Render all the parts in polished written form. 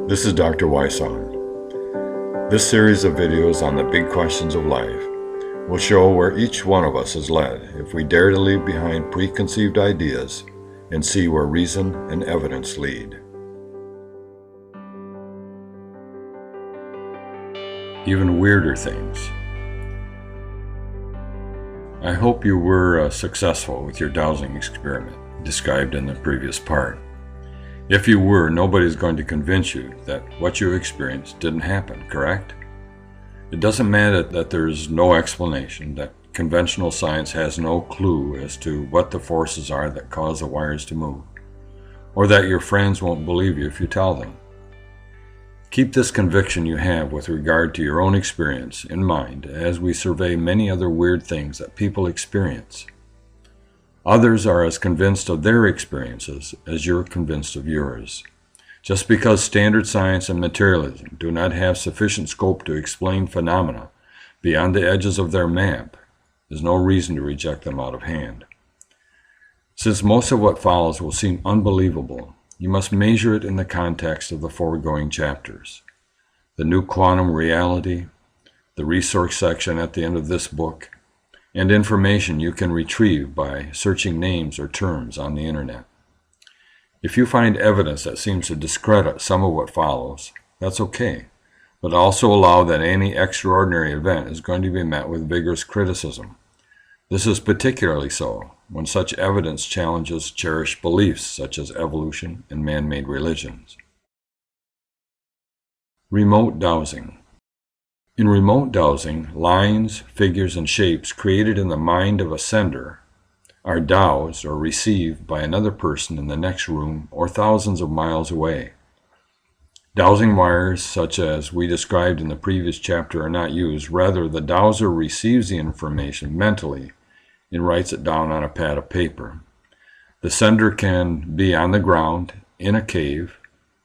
This is Dr. Wysong. This series of videos on the big questions of life will show where each one of us is led if we dare to leave behind preconceived ideas and see where reason and evidence lead. Even weirder things. I hope you were successful with your dowsing experiment described in the previous part. If you were, nobody's going to convince you that what you experienced didn't happen, correct? It doesn't matter that there's no explanation, that conventional science has no clue as to what the forces are that cause the wires to move, or that your friends won't believe you if you tell them. Keep this conviction you have with regard to your own experience in mind as we survey many other weird things that people experience. Others are as convinced of their experiences as you're convinced of yours. Just because standard science and materialism do not have sufficient scope to explain phenomena beyond the edges of their map, there's no reason to reject them out of hand. Since most of what follows will seem unbelievable, you must measure it in the context of the foregoing chapters. The new quantum reality, the resource section at the end of this book, and information you can retrieve by searching names or terms on the internet. If you find evidence that seems to discredit some of what follows, that's okay, but also allow that any extraordinary event is going to be met with vigorous criticism. This is particularly so when such evidence challenges cherished beliefs such as evolution and man-made religions. Remote dowsing. In remote dowsing, lines, figures, and shapes created in the mind of a sender are dowsed or received by another person in the next room or thousands of miles away. Dowsing wires, such as we described in the previous chapter, are not used. Rather, the dowser receives the information mentally and writes it down on a pad of paper. The sender can be on the ground, in a cave,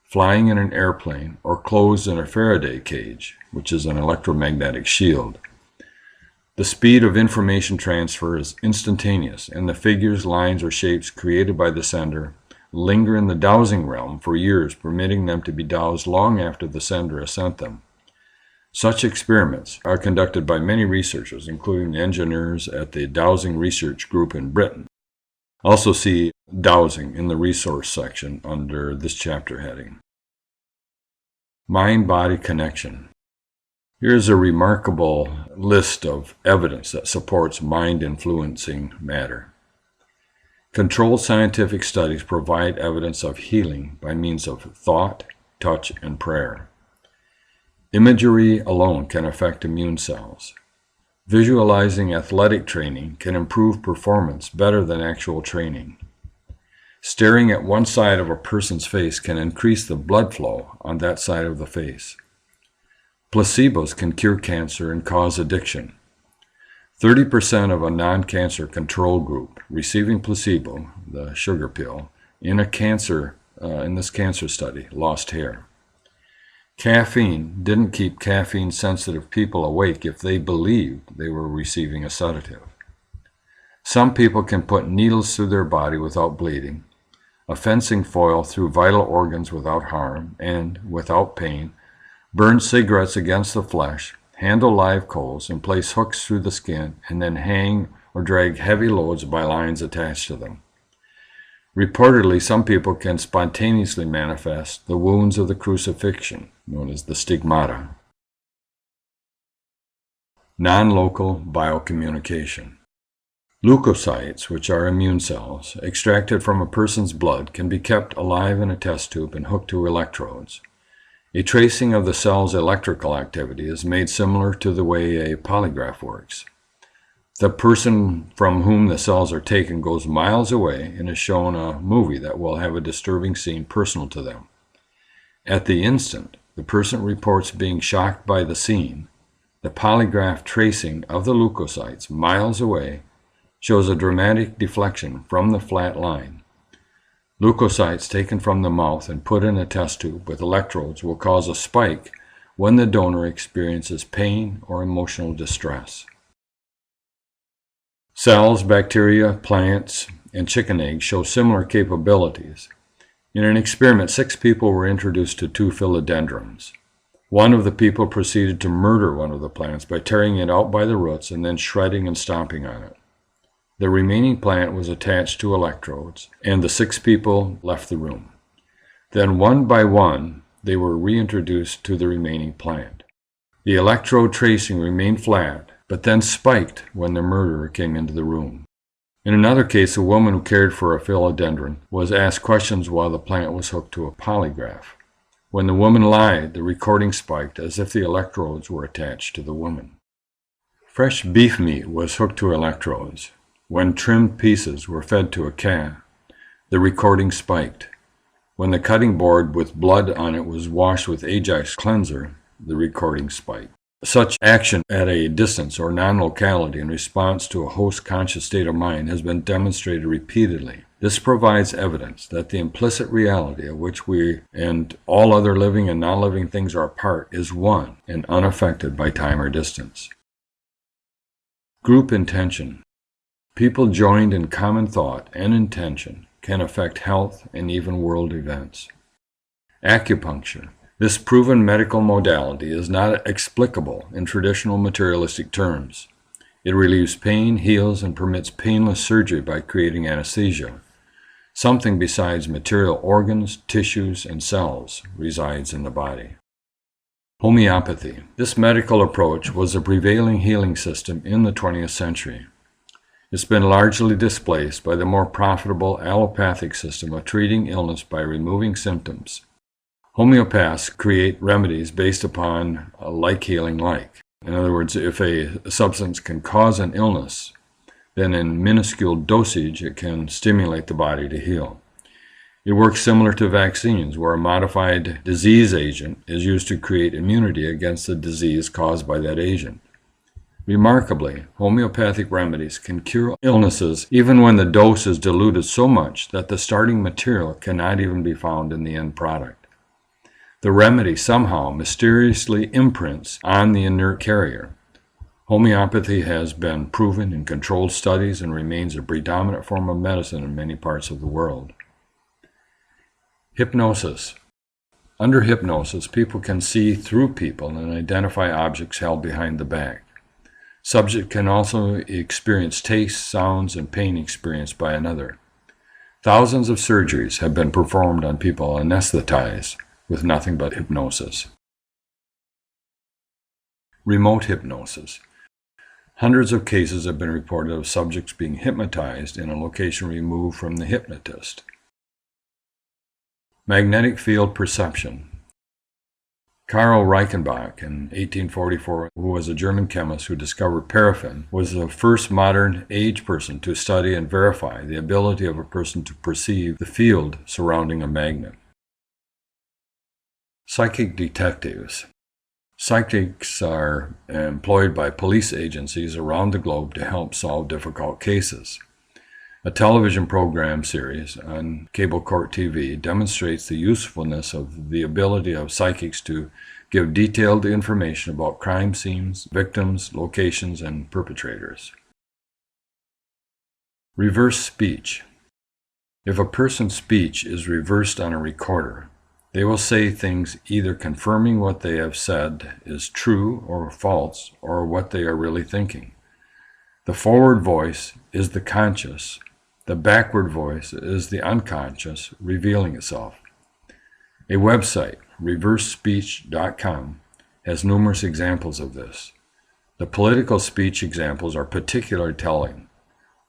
flying in an airplane, or closed in a Faraday cage, which is an electromagnetic shield. The speed of information transfer is instantaneous, and the figures, lines, or shapes created by the sender linger in the dowsing realm for years, permitting them to be dowsed long after the sender has sent them. Such experiments are conducted by many researchers, including engineers at the Dowsing Research Group in Britain. Also see dowsing in the resource section under this chapter heading. Mind-body connection. Here's a remarkable list of evidence that supports mind-influencing matter. Controlled scientific studies provide evidence of healing by means of thought, touch, and prayer. Imagery alone can affect immune cells. Visualizing athletic training can improve performance better than actual training. Staring at one side of a person's face can increase the blood flow on that side of the face. Placebos can cure cancer and cause addiction. 30% of a non-cancer control group receiving placebo, the sugar pill, in this cancer study lost hair. Caffeine didn't keep caffeine-sensitive people awake if they believed they were receiving a sedative. Some people can put needles through their body without bleeding, a fencing foil through vital organs without harm and without pain, burn cigarettes against the flesh, handle live coals, and place hooks through the skin, and then hang or drag heavy loads by lines attached to them. Reportedly, some people can spontaneously manifest the wounds of the crucifixion, known as the stigmata. Non-local biocommunication. Leukocytes, which are immune cells, extracted from a person's blood, can be kept alive in a test tube and hooked to electrodes. A tracing of the cell's electrical activity is made similar to the way a polygraph works. The person from whom the cells are taken goes miles away and is shown a movie that will have a disturbing scene personal to them. At the instant, the person reports being shocked by the scene. The polygraph tracing of the leukocytes miles away shows a dramatic deflection from the flat line. Leukocytes taken from the mouth and put in a test tube with electrodes will cause a spike when the donor experiences pain or emotional distress. Cells, bacteria, plants, and chicken eggs show similar capabilities. In an experiment, 6 people were introduced to 2 philodendrons. One of the people proceeded to murder one of the plants by tearing it out by the roots and then shredding and stomping on it. The remaining plant was attached to electrodes, and the 6 people left the room. Then one by one, they were reintroduced to the remaining plant. The electrode tracing remained flat, but then spiked when the murderer came into the room. In another case, a woman who cared for a philodendron was asked questions while the plant was hooked to a polygraph. When the woman lied, the recording spiked as if the electrodes were attached to the woman. Fresh beef meat was hooked to electrodes. When trimmed pieces were fed to a cat, the recording spiked. When the cutting board with blood on it was washed with Ajax cleanser, the recording spiked. Such action at a distance or non-locality in response to a host conscious state of mind has been demonstrated repeatedly. This provides evidence that the implicit reality of which we and all other living and non-living things are a part is one and unaffected by time or distance. Group intention. People joined in common thought and intention can affect health and even world events. Acupuncture. This proven medical modality is not explicable in traditional materialistic terms. It relieves pain, heals, and permits painless surgery by creating anesthesia. Something besides material organs, tissues, and cells resides in the body. Homeopathy. This medical approach was the prevailing healing system in the 20th century. It's been largely displaced by the more profitable allopathic system of treating illness by removing symptoms. Homeopaths create remedies based upon like healing like. In other words, if a substance can cause an illness, then in minuscule dosage it can stimulate the body to heal. It works similar to vaccines, where a modified disease agent is used to create immunity against the disease caused by that agent. Remarkably, homeopathic remedies can cure illnesses even when the dose is diluted so much that the starting material cannot even be found in the end product. The remedy somehow mysteriously imprints on the inert carrier. Homeopathy has been proven in controlled studies and remains a predominant form of medicine in many parts of the world. Hypnosis. Under hypnosis, people can see through people and identify objects held behind the back. Subject can also experience tastes, sounds, and pain experienced by another. Thousands of surgeries have been performed on people anesthetized with nothing but hypnosis. Remote hypnosis. Hundreds of cases have been reported of subjects being hypnotized in a location removed from the hypnotist. Magnetic field perception. Karl Reichenbach in 1844, who was a German chemist who discovered paraffin, was the first modern age person to study and verify the ability of a person to perceive the field surrounding a magnet. Psychic detectives. Psychics are employed by police agencies around the globe to help solve difficult cases. A television program series on cable court TV demonstrates the usefulness of the ability of psychics to give detailed information about crime scenes, victims, locations, and perpetrators. Reverse speech. If a person's speech is reversed on a recorder, they will say things either confirming what they have said is true or false, or what they are really thinking. The forward voice is the conscious. The backward voice is the unconscious revealing itself. A website, reversespeech.com, has numerous examples of this. The political speech examples are particularly telling.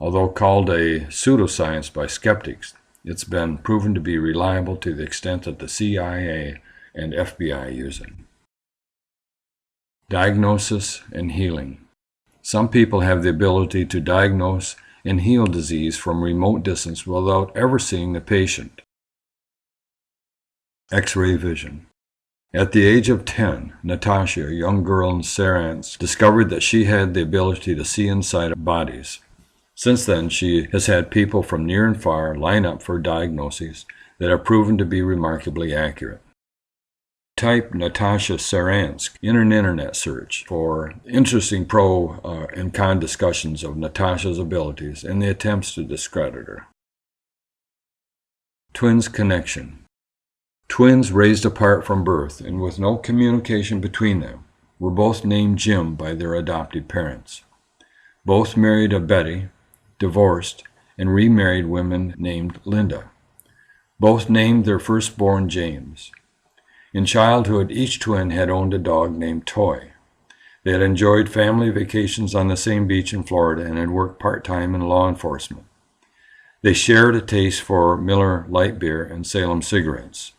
Although called a pseudoscience by skeptics, it's been proven to be reliable to the extent that the CIA and FBI use it. Diagnosis and healing. Some people have the ability to diagnose and heal disease from remote distance without ever seeing the patient. X-ray vision. At the age of 10, Natasha, a young girl in Saransk, discovered that she had the ability to see inside of bodies. Since then, she has had people from near and far line up for diagnoses that are proven to be remarkably accurate. Type Natasha Saransk in an internet search for interesting pro and con discussions of Natasha's abilities and the attempts to discredit her. Twins' connection. Twins raised apart from birth and with no communication between them were both named Jim by their adopted parents. Both married a Betty, divorced, and remarried women named Linda. Both named their firstborn James. In childhood, each twin had owned a dog named Toy. They had enjoyed family vacations on the same beach in Florida and had worked part-time in law enforcement. They shared a taste for Miller Light beer and Salem cigarettes.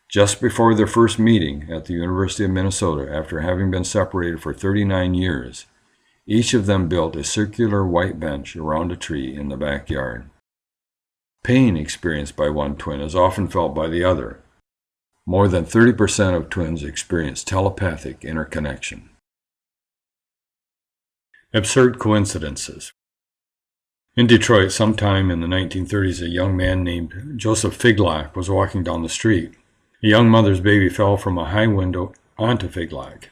Just before their first meeting at the University of Minnesota, after having been separated for 39 years, each of them built a circular white bench around a tree in the backyard. Pain experienced by one twin is often felt by the other. More than 30% of twins experience telepathic interconnection. Absurd coincidences. In Detroit, sometime in the 1930s, a young man named Joseph Figlock was walking down the street. A young mother's baby fell from a high window onto Figlock.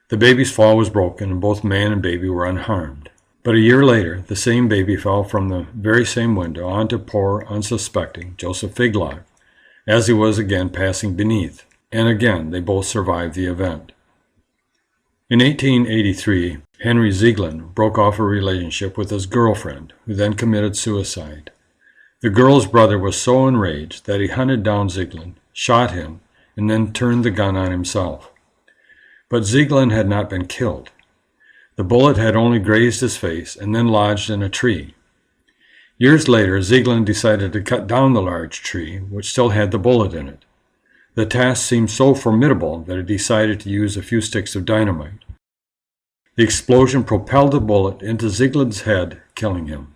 The baby's fall was broken, and both man and baby were unharmed. But a year later, the same baby fell from the very same window onto poor, unsuspecting Joseph Figlock, as he was again passing beneath, and again they both survived the event. In 1883, Henry Zieglin broke off a relationship with his girlfriend, who then committed suicide. The girl's brother was so enraged that he hunted down Zieglin, shot him, and then turned the gun on himself. But Zieglin had not been killed. The bullet had only grazed his face and then lodged in a tree. Years later, Zieglin decided to cut down the large tree, which still had the bullet in it. The task seemed so formidable that he decided to use a few sticks of dynamite. The explosion propelled the bullet into Zieglin's head, killing him.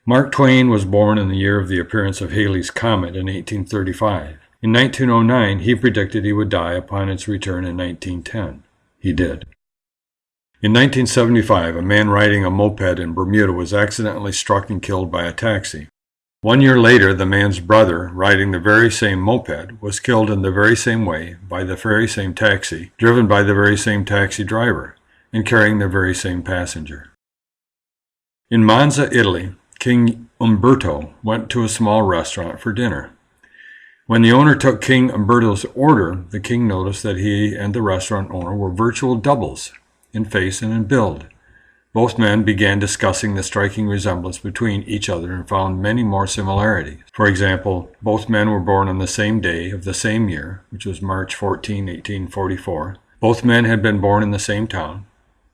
Mark Twain was born in the year of the appearance of Halley's Comet in 1835. In 1909, he predicted he would die upon its return in 1910. He did. In 1975, a man riding a moped in Bermuda was accidentally struck and killed by a taxi. 1 year later, the man's brother, riding the very same moped, was killed in the very same way by the very same taxi, driven by the very same taxi driver, and carrying the very same passenger. In Monza, Italy, King Umberto went to a small restaurant for dinner. When the owner took King Umberto's order, the king noticed that he and the restaurant owner were virtual doubles, in face and in build. Both men began discussing the striking resemblance between each other and found many more similarities. For example, both men were born on the same day of the same year, which was March 14, 1844. Both men had been born in the same town.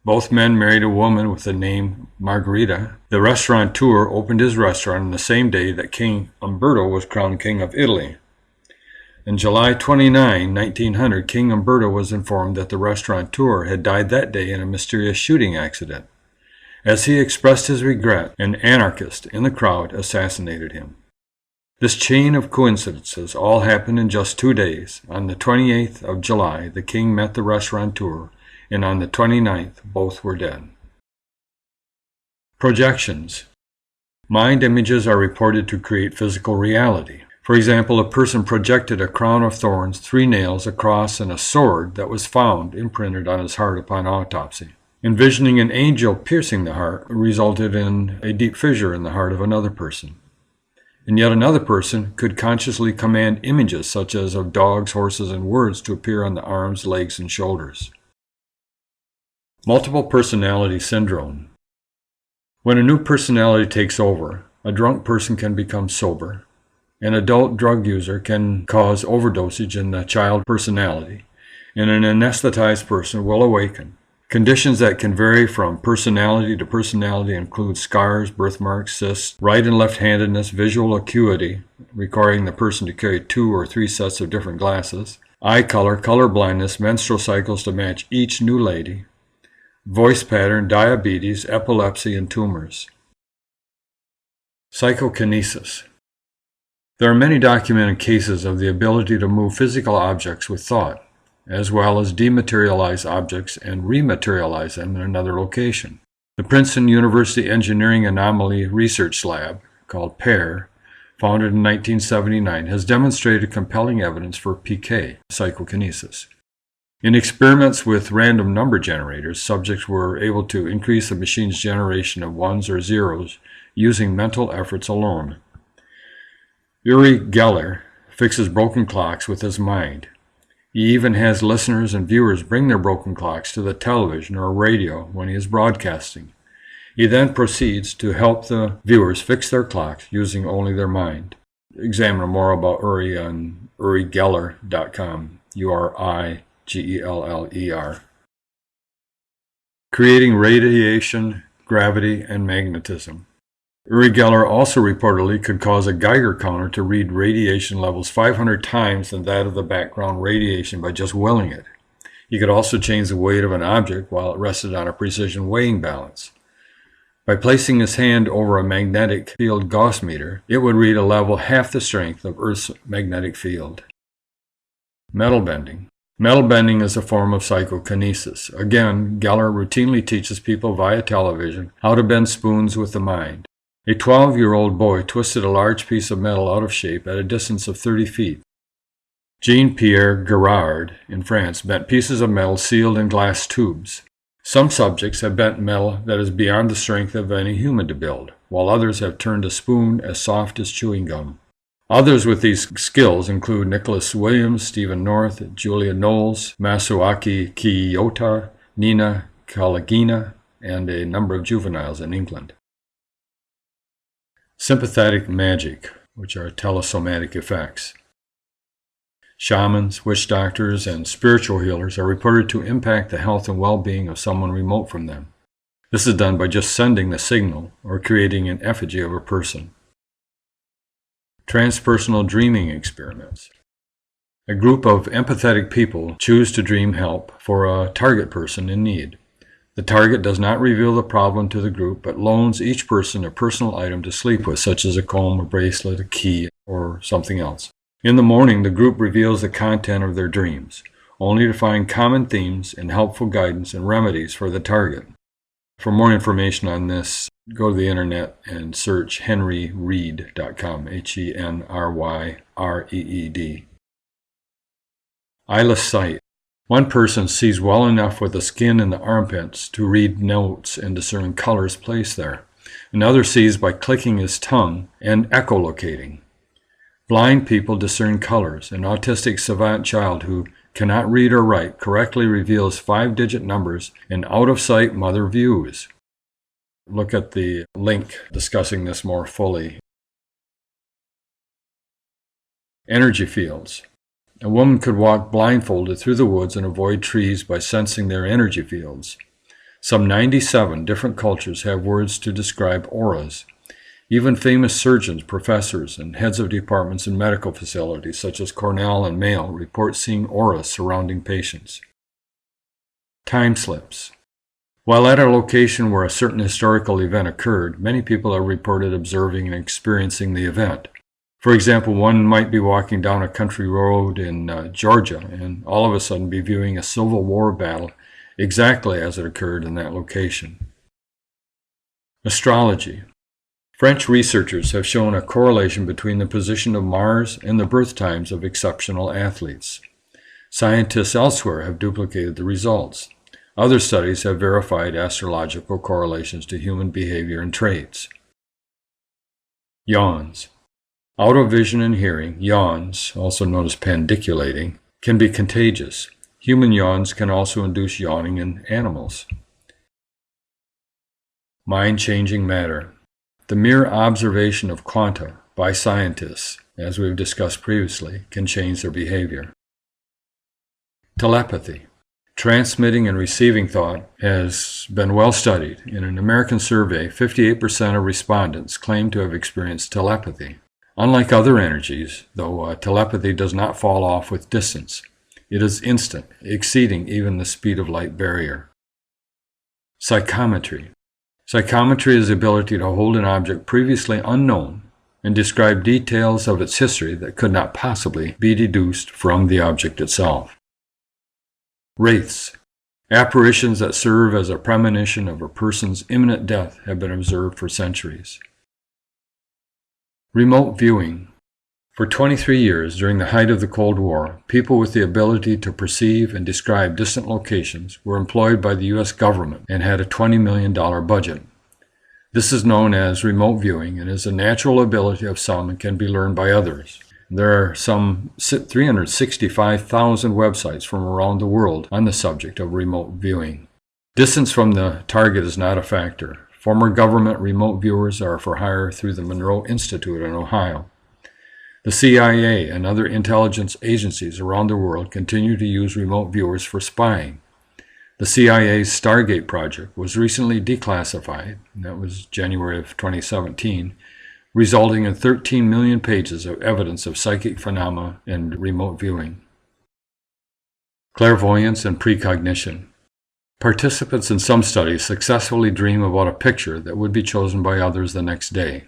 Both men married a woman with the name Margherita. The restaurateur opened his restaurant on the same day that King Umberto was crowned King of Italy. On July 29, 1900, King Umberto was informed that the restaurateur had died that day in a mysterious shooting accident. As he expressed his regret, an anarchist in the crowd assassinated him. This chain of coincidences all happened in just 2 days. On the 28th of July, the king met the restaurateur, and on the 29th, both were dead. Projections. Mind images are reported to create physical reality. For example, a person projected a crown of thorns, 3 nails, a cross, and a sword that was found imprinted on his heart upon autopsy. Envisioning an angel piercing the heart resulted in a deep fissure in the heart of another person. And yet another person could consciously command images such as of dogs, horses, and words to appear on the arms, legs, and shoulders. Multiple personality syndrome. When a new personality takes over, a drunk person can become sober. An adult drug user can cause overdosage in the child personality, and an anesthetized person will awaken. Conditions that can vary from personality to personality include scars, birthmarks, cysts, right and left-handedness, visual acuity, requiring the person to carry 2 or 3 sets of different glasses, eye color, color blindness, menstrual cycles to match each new lady, voice pattern, diabetes, epilepsy, and tumors. Psychokinesis. There are many documented cases of the ability to move physical objects with thought, as well as dematerialize objects and rematerialize them in another location. The Princeton University Engineering Anomaly Research Lab, called PAIR, founded in 1979, has demonstrated compelling evidence for PK, psychokinesis. In experiments with random number generators, subjects were able to increase the machine's generation of ones or zeros using mental efforts alone. Uri Geller fixes broken clocks with his mind. He even has listeners and viewers bring their broken clocks to the television or radio when he is broadcasting. He then proceeds to help the viewers fix their clocks using only their mind. Examine more about Uri on urigeller.com, URIGELLER. Creating radiation, gravity, and magnetism. Uri Geller also reportedly could cause a Geiger counter to read radiation levels 500 times than that of the background radiation by just willing it. He could also change the weight of an object while it rested on a precision weighing balance. By placing his hand over a magnetic field Gauss meter, it would read a level half the strength of Earth's magnetic field. Metal bending. Metal bending is a form of psychokinesis. Again, Geller routinely teaches people via television how to bend spoons with the mind. A 12-year-old boy twisted a large piece of metal out of shape at a distance of 30 feet. Jean-Pierre Girard in France bent pieces of metal sealed in glass tubes. Some subjects have bent metal that is beyond the strength of any human to build, while others have turned a spoon as soft as chewing gum. Others with these skills include Nicholas Williams, Stephen North, Julia Knowles, Masuaki Kiyota, Nina Kalagina, and a number of juveniles in England. Sympathetic magic, which are telesomatic effects. Shamans, witch doctors, and spiritual healers are reported to impact the health and well-being of someone remote from them. This is done by just sending the signal or creating an effigy of a person. Transpersonal dreaming experiments. A group of empathetic people choose to dream help for a target person in need. The target does not reveal the problem to the group, but loans each person a personal item to sleep with, such as a comb, a bracelet, a key, or something else. In the morning, the group reveals the content of their dreams, only to find common themes and helpful guidance and remedies for the target. For more information on this, go to the internet and search henryreed.com, HENRYREED. Eyeless sight. One person sees well enough with the skin in the armpits to read notes and discern colors placed there. Another sees by clicking his tongue and echolocating. Blind people discern colors. An autistic savant child who cannot read or write correctly reveals 5-digit numbers in out-of-sight mother views. Look at the link discussing this more fully. Energy fields. A woman could walk blindfolded through the woods and avoid trees by sensing their energy fields. Some 97 different cultures have words to describe auras. Even famous surgeons, professors, and heads of departments in medical facilities such as Cornell and Mayo report seeing auras surrounding patients. Time slips. While at a location where a certain historical event occurred, many people are reported observing and experiencing the event. For example, one might be walking down a country road in Georgia and all of a sudden be viewing a Civil War battle exactly as it occurred in that location. Astrology. French researchers have shown a correlation between the position of Mars and the birth times of exceptional athletes. Scientists elsewhere have duplicated the results. Other studies have verified astrological correlations to human behavior and traits. Yawns. Out of vision and hearing, yawns, also known as pandiculating, can be contagious. Human yawns can also induce yawning in animals. Mind-changing matter. The mere observation of quanta by scientists, as we've discussed previously, can change their behavior. Telepathy. Transmitting and receiving thought has been well studied. In an American survey, 58% of respondents claim to have experienced telepathy. Unlike other energies, though, telepathy does not fall off with distance. It is instant, exceeding even the speed of light barrier. Psychometry. Psychometry is the ability to hold an object previously unknown and describe details of its history that could not possibly be deduced from the object itself. Wraiths. Apparitions that serve as a premonition of a person's imminent death have been observed for centuries. Remote viewing. For 23 years, during the height of the Cold War, people with the ability to perceive and describe distant locations were employed by the U.S. government and had a $20 million budget. This is known as remote viewing and is a natural ability of some and can be learned by others. There are some 365,000 websites from around the world on the subject of remote viewing. Distance from the target is not a factor. Former government remote viewers are for hire through the Monroe Institute in Ohio. The CIA and other intelligence agencies around the world continue to use remote viewers for spying. The CIA's Stargate project was recently declassified, and that was January of 2017, resulting in 13 million pages of evidence of psychic phenomena and remote viewing. Clairvoyance and precognition. Participants in some studies successfully dream about a picture that would be chosen by others the next day.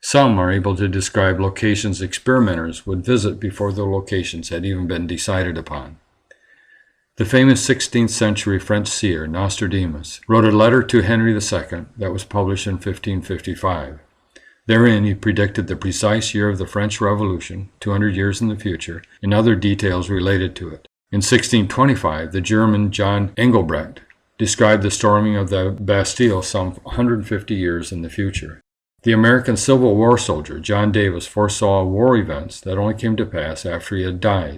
Some are able to describe locations experimenters would visit before the locations had even been decided upon. The famous 16th century French seer Nostradamus wrote a letter to Henry II that was published in 1555. Therein he predicted the precise year of the French Revolution, 200 years in the future, and other details related to it. In 1625, the German John Engelbrecht described the storming of the Bastille some 150 years in the future. The American Civil War soldier John Davis foresaw war events that only came to pass after he had died.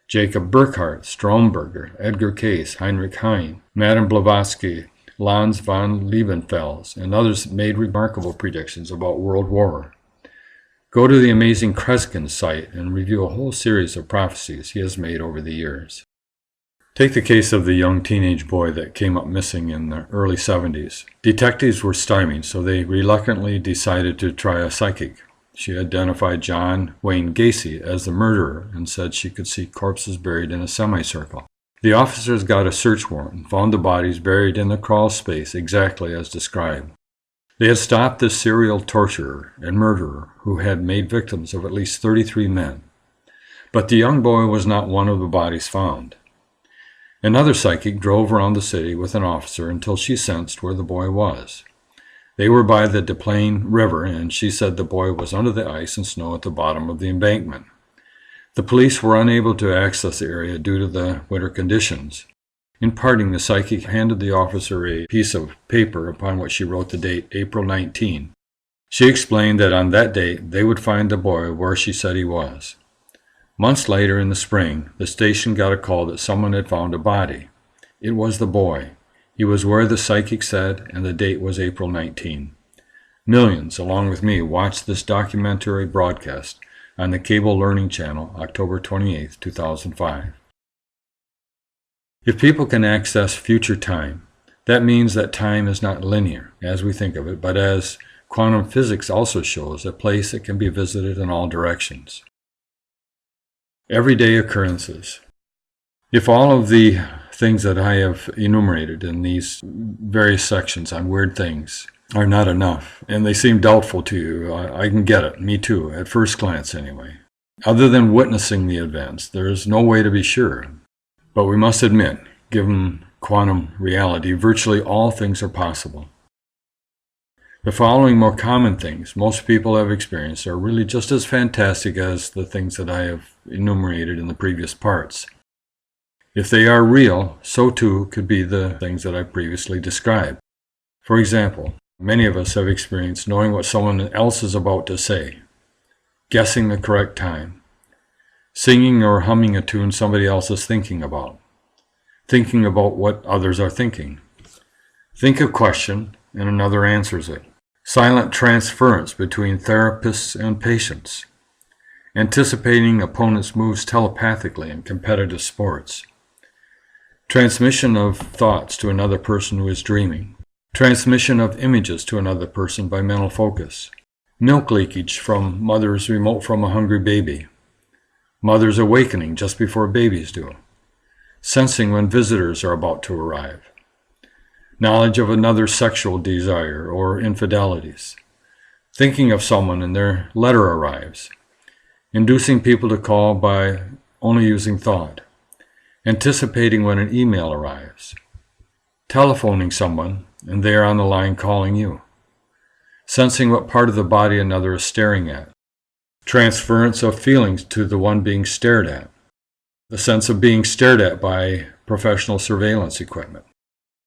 Jacob Burckhardt, Stromberger, Edgar Cayce, Heinrich Heine, Madame Blavatsky, Lanz von Liebenfels, and others made remarkable predictions about World War. Go to the amazing Kreskin site and review a whole series of prophecies he has made over the years. Take the case of the young teenage boy that came up missing in the early 70s. Detectives were stymied, so they reluctantly decided to try a psychic. She identified John Wayne Gacy as the murderer and said she could see corpses buried in a semicircle. The officers got a search warrant and found the bodies buried in the crawl space exactly as described. They had stopped this serial torturer and murderer who had made victims of at least 33 men. But the young boy was not one of the bodies found. Another psychic drove around the city with an officer until she sensed where the boy was. They were by the Des Plaines River, and she said the boy was under the ice and snow at the bottom of the embankment. The police were unable to access the area due to the winter conditions. In parting, the psychic handed the officer a piece of paper upon which she wrote the date, April 19. She explained that on that date they would find the boy where she said he was. Months later in the spring, the station got a call that someone had found a body. It was the boy. He was where the psychic said, and the date was April 19. Millions, along with me, watched this documentary broadcast on the Cable Learning Channel, October 28, 2005. If people can access future time, that means that time is not linear, as we think of it, but as quantum physics also shows, a place that can be visited in all directions. Everyday occurrences. If all of the things that I have enumerated in these various sections on weird things are not enough, and they seem doubtful to you, I can get it, me too, at first glance anyway. Other than witnessing the events, there is no way to be sure. But we must admit, given quantum reality, virtually all things are possible. The following more common things most people have experienced are really just as fantastic as the things that I have enumerated in the previous parts. If they are real, so too could be the things that I previously described. For example, many of us have experienced knowing what someone else is about to say, guessing the correct time, singing or humming a tune somebody else is thinking about what others are thinking. Think a question and another answers it. Silent transference between therapists and patients. Anticipating opponents' moves telepathically in competitive sports. Transmission of thoughts to another person who is dreaming. Transmission of images to another person by mental focus. Milk leakage from mothers remote from a hungry baby. Mothers awakening just before babies do. Sensing when visitors are about to arrive. Knowledge of another's sexual desire or infidelities. Thinking of someone and their letter arrives. Inducing people to call by only using thought. Anticipating when an email arrives. Telephoning someone and they are on the line calling you. Sensing what part of the body another is staring at. Transference of feelings to the one being stared at. The sense of being stared at by professional surveillance equipment.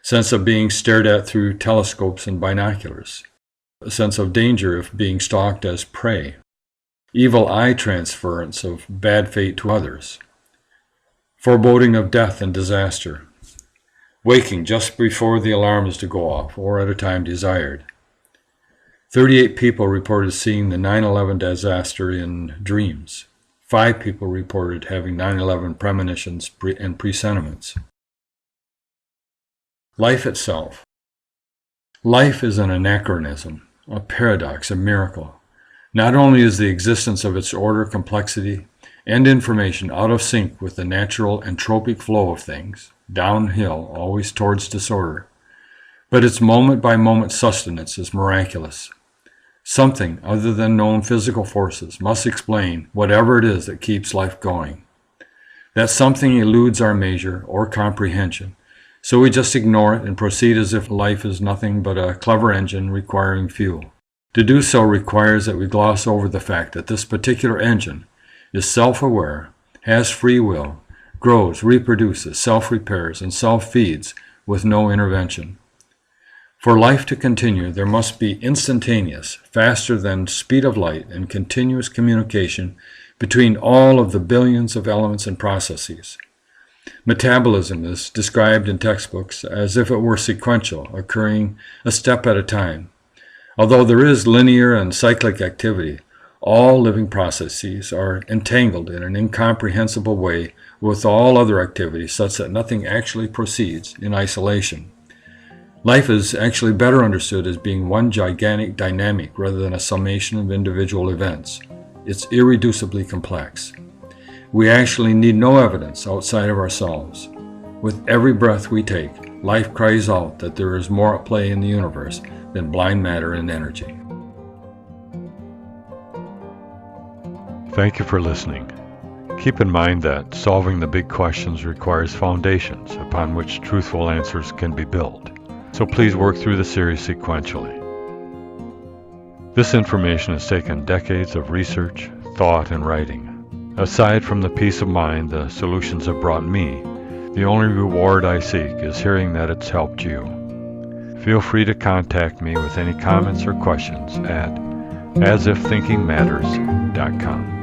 Sense of being stared at through telescopes and binoculars. sense of danger if being stalked as prey, evil eye transference of bad fate to others, foreboding of death and disaster, waking just before the alarm is to go off or at a time desired. 38 people reported seeing the 9/11 disaster in dreams. 5 people reported having 9/11 premonitions and presentiments. Life itself. Life is an anachronism, a paradox, a miracle. Not only is the existence of its order, complexity, and information out of sync with the natural entropic flow of things, downhill, always towards disorder, but its moment-by-moment sustenance is miraculous. Something other than known physical forces must explain whatever it is that keeps life going. That something eludes our measure or comprehension, so we just ignore it and proceed as if life is nothing but a clever engine requiring fuel. To do so requires that we gloss over the fact that this particular engine is self-aware, has free will, grows, reproduces, self-repairs, and self-feeds with no intervention. For life to continue, there must be instantaneous, faster than speed of light, and continuous communication between all of the billions of elements and processes. Metabolism is described in textbooks as if it were sequential, occurring a step at a time. Although there is linear and cyclic activity, all living processes are entangled in an incomprehensible way with all other activities such that nothing actually proceeds in isolation. Life is actually better understood as being one gigantic dynamic rather than a summation of individual events. It's irreducibly complex. We actually need no evidence outside of ourselves. With every breath we take, life cries out that there is more at play in the universe than blind matter and energy. Thank you for listening. Keep in mind that solving the big questions requires foundations upon which truthful answers can be built. So please work through the series sequentially. This information has taken decades of research, thought, and writing. Aside from the peace of mind the solutions have brought me, the only reward I seek is hearing that it's helped you. Feel free to contact me with any comments or questions at asifThinkingMatters.com.